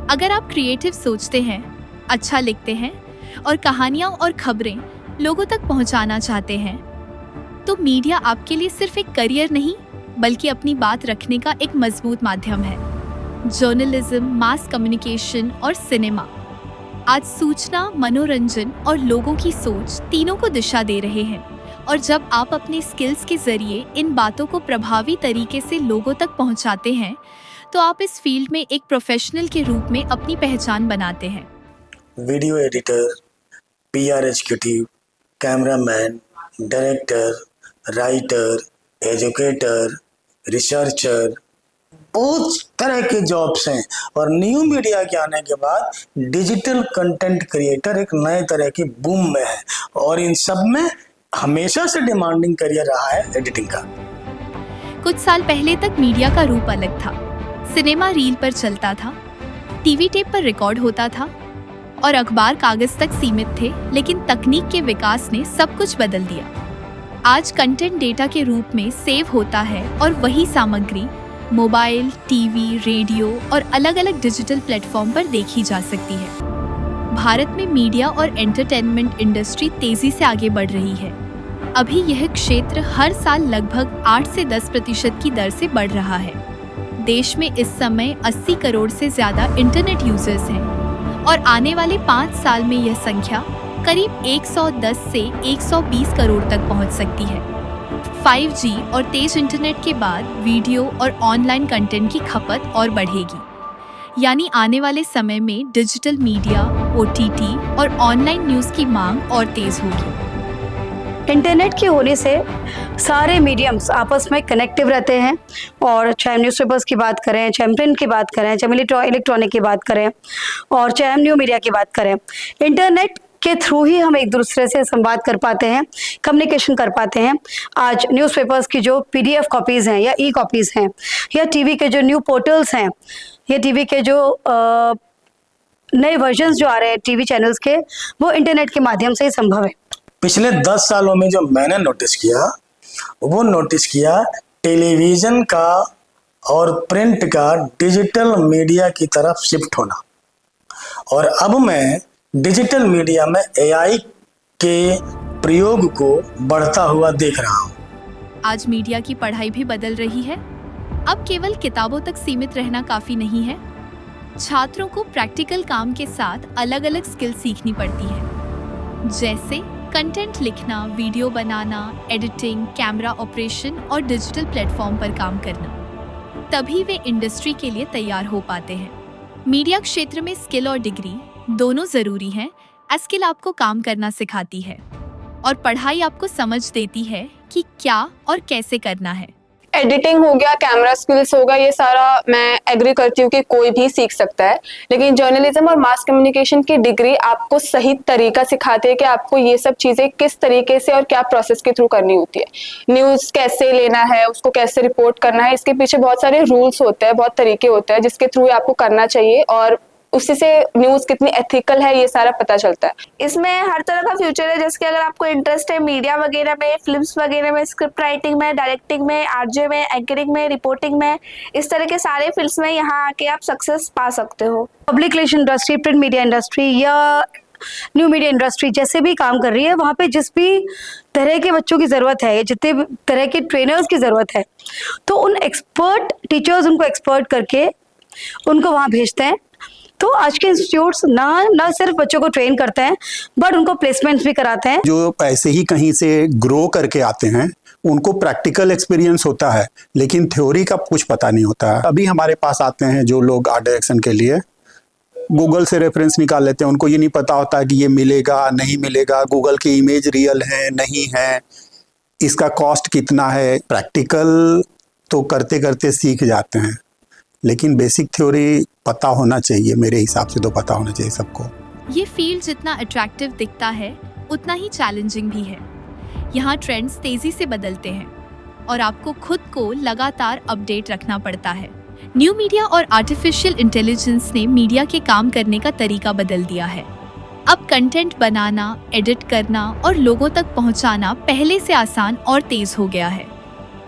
अगर आप क्रिएटिव सोचते हैं, अच्छा लिखते हैं और कहानियाँ और खबरें लोगों तक पहुँचाना चाहते हैं, तो मीडिया आपके लिए सिर्फ एक करियर नहीं, बल्कि अपनी बात रखने का एक मजबूत माध्यम है। जर्नलिज्म, मास कम्युनिकेशन और सिनेमा आज सूचना, मनोरंजन और लोगों की सोच तीनों को दिशा दे रहे हैं। और जब आप अपने स्किल्स के जरिए इन बातों को प्रभावी तरीके से लोगों तक पहुंचाते हैं, तो आप इस फील्ड में एक प्रोफेशनल के रूप में अपनी पहचान बनाते हैं। Video editor, PR executive, cameraman, director, writer, educator, researcher, बहुत तरह के जॉब्स हैं। और न्यू मीडिया के आने के बाद डिजिटल कंटेंट क्रिएटर एक नए तरह की बूम में है। और इन सब में हमेशा से डिमांडिंग करियर रहा है एडिटिंग का। कुछ साल पहले तक मीडिया का रूप अलग था। सिनेमा रील पर चलता था, टीवी टेप पर रिकॉर्ड होता था और अखबार कागज तक सीमित थे। लेकिन तकनीक के विकास ने सब कुछ बदल दिया। आज कंटेंट डेटा के रूप में सेव होता है और वही सामग्री मोबाइल, टीवी, रेडियो और अलग अलग डिजिटल प्लेटफॉर्म पर देखी जा सकती है। भारत में मीडिया और एंटरटेनमेंट इंडस्ट्री तेजी से आगे बढ़ रही है। अभी यह क्षेत्र हर साल लगभग 8 से 10% की दर से बढ़ रहा है। देश में इस समय 80 करोड़ से ज़्यादा इंटरनेट यूजर्स हैं और आने वाले 5 साल में यह संख्या करीब 110 से 120 करोड़ तक पहुंच सकती है। 5G और तेज इंटरनेट के बाद वीडियो और ऑनलाइन कंटेंट की खपत और बढ़ेगी। यानी आने वाले समय में डिजिटल मीडिया, OTT और ऑनलाइन न्यूज़ की मांग और तेज होगी। इंटरनेट के होने से सारे मीडियम्स आपस में कनेक्टिव रहते हैं। और चाहे न्यूज़पेपर्स की बात करें, चाहे प्रिंट की बात करें, चाहे इलेक्ट्रॉनिक की बात करें और चाहे हम न्यू मीडिया की बात करें, इंटरनेट के थ्रू ही हम एक दूसरे से संवाद कर पाते हैं, कम्युनिकेशन कर पाते हैं। आज न्यूज़पेपर्स की जो PDF कॉपीज़ हैं या ई-कॉपीज़ हैं, या टीवी के जो न्यू पोर्टल्स हैं, या टीवी के जो नए वर्जन्स जो आ रहे हैं टीवी चैनल्स के, वो इंटरनेट के माध्यम से ही संभव है। पिछले 10 सालों में जो मैंने नोटिस किया टेलीविजन का और प्रिंट का डिजिटल मीडिया की तरफ शिफ्ट होना। और अब मैं डिजिटल मीडिया में AI के प्रयोग को बढ़ता हुआ देख रहा हूँ। आज मीडिया की पढ़ाई भी बदल रही है। अब केवल किताबों तक सीमित रहना काफी नहीं है। छात्रों को प्रैक्टिकल काम के साथ अलग अलग स्किल सीखनी पड़ती है, जैसे कंटेंट लिखना, वीडियो बनाना, एडिटिंग, कैमरा ऑपरेशन और डिजिटल प्लेटफॉर्म पर काम करना। तभी वे इंडस्ट्री के लिए तैयार हो पाते हैं। मीडिया क्षेत्र में स्किल और डिग्री दोनों जरूरी हैं। स्किल आपको काम करना सिखाती है और पढ़ाई आपको समझ देती है कि क्या और कैसे करना है। एडिटिंग हो गया, कैमरा स्किल्स होगा, ये सारा मैं एग्री करती हूँ कि कोई भी सीख सकता है। लेकिन जर्नलिज्म और मास कम्युनिकेशन की डिग्री आपको सही तरीका सिखाती है कि आपको ये सब चीजें किस तरीके से और क्या प्रोसेस के थ्रू करनी होती है। न्यूज कैसे लेना है, उसको कैसे रिपोर्ट करना है, इसके पीछे बहुत सारे रूल्स होते हैं, बहुत तरीके होते हैं जिसके थ्रू आपको करना चाहिए और उसी से न्यूज कितनी एथिकल है ये सारा पता चलता है। इसमें हर तरह का फ्यूचर है। जैसे कि अगर आपको इंटरेस्ट है मीडिया वगैरह में, फिल्म्स वगैरह में, स्क्रिप्ट राइटिंग में, डायरेक्टिंग में, RJ में, एंकरिंग में, रिपोर्टिंग में, इस तरह के सारे फील्ड्स में यहाँ आके आप सक्सेस पा सकते हो। Public relation industry, print media industry या न्यू मीडिया इंडस्ट्री जैसे भी काम कर रही है, वहाँ पे जिस भी तरह के बच्चों की ज़रूरत है, जितने भी तरह के ट्रेनर्स की ज़रूरत है, तो उन एक्सपर्ट टीचर्स उनको एक्सपर्ट करके उनको वहाँ भेजते हैं। तो आज के इंस्टीट्यूट्स ना सिर्फ बच्चों को ट्रेन करते हैं, बट उनको प्लेसमेंट्स भी कराते हैं। जो ऐसे ही कहीं से ग्रो करके आते हैं उनको प्रैक्टिकल एक्सपीरियंस होता है, लेकिन थ्योरी का कुछ पता नहीं होता है। अभी हमारे पास आते हैं जो लोग आर्ट डायरेक्शन के लिए, गूगल से रेफरेंस निकाल लेते हैं, उनको ये नहीं पता होता है कि ये मिलेगा नहीं मिलेगा, गूगल की इमेज रियल है नहीं है, इसका कॉस्ट कितना है। प्रैक्टिकल तो करते करते सीख जाते हैं, लेकिन बेसिक थ्योरी पता होना चाहिए। मेरे हिसाब से तो पता होना चाहिए सबको। ये फील्ड जितना अट्रैक्टिव दिखता है उतना ही चैलेंजिंग भी है। यहाँ ट्रेंड्स तेजी से बदलते हैं और आपको खुद को लगातार अपडेट रखना पड़ता है। न्यू मीडिया और आर्टिफिशियल इंटेलिजेंस ने मीडिया के काम करने का तरीका बदल दिया है। अब कंटेंट बनाना, एडिट करना और लोगों तक पहुंचाना पहले से आसान और तेज हो गया है,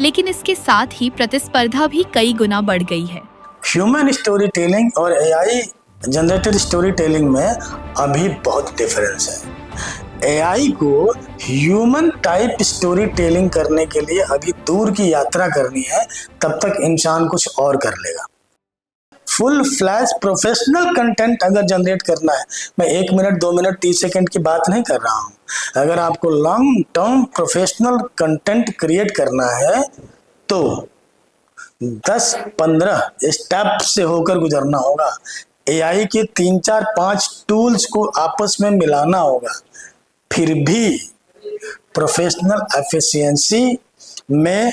लेकिन इसके साथ ही प्रतिस्पर्धा भी कई गुना बढ़ गई है। ह्यूमन स्टोरी टेलिंग और AI जनरेटेड स्टोरी टेलिंग में अभी बहुत डिफरेंस है। एआई को ह्यूमन टाइप स्टोरी टेलिंग करने के लिए अभी दूर की यात्रा करनी है, तब तक इंसान कुछ और कर लेगा। फुल फ्लैश प्रोफेशनल कंटेंट अगर जनरेट करना है, मैं 1 मिनट 2 मिनट 30 सेकंड की बात नहीं कर रहा हूँ, अगर आपको long term professional content create करना है तो 10-15 स्टेप से होकर गुजरना होगा। एआई के 3-4-5 टूल्स को आपस में मिलाना होगा, फिर भी प्रोफेशनल एफिशिएंसी में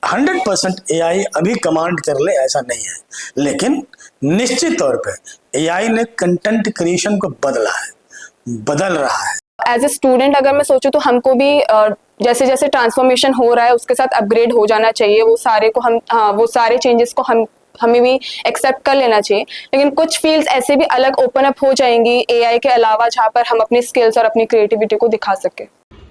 100% एआई अभी कमांड कर ले ऐसा नहीं है, लेकिन निश्चित तौर पे एआई ने कंटेंट क्रिएशन को बदल रहा है। एज ए स्टूडेंट अगर मैं सोचूं तो हमको भी जैसे जैसे ट्रांसफॉर्मेशन हो रहा है उसके साथ अपग्रेड हो जाना चाहिए। वो सारे चेंजेस को हमें भी एक्सेप्ट कर लेना चाहिए। लेकिन कुछ फील्ड्स ऐसे भी अलग ओपन अप हो जाएंगी एआई के अलावा, जहाँ पर हम अपनी स्किल्स और अपनी क्रिएटिविटी को दिखा सके।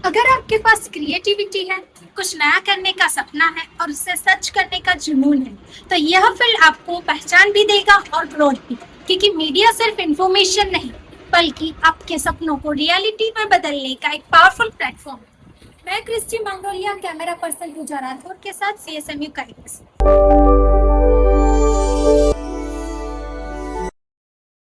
अगर आपके पास क्रिएटिविटी है, कुछ नया करने का सपना है और उसे सच करने का जुनून है, तो यह फील्ड आपको पहचान भी देगा और ग्रोथ भी, क्योंकि मीडिया सिर्फ इंफॉर्मेशन नहीं बल्कि आपके सपनों को रियलिटी में बदलने का एक पावरफुल प्लेटफॉर्म है। मैं क्रिस्टी मंगोलिया, कैमरा पर्सन पूजा राठौर के साथ CSMU करेक्ट।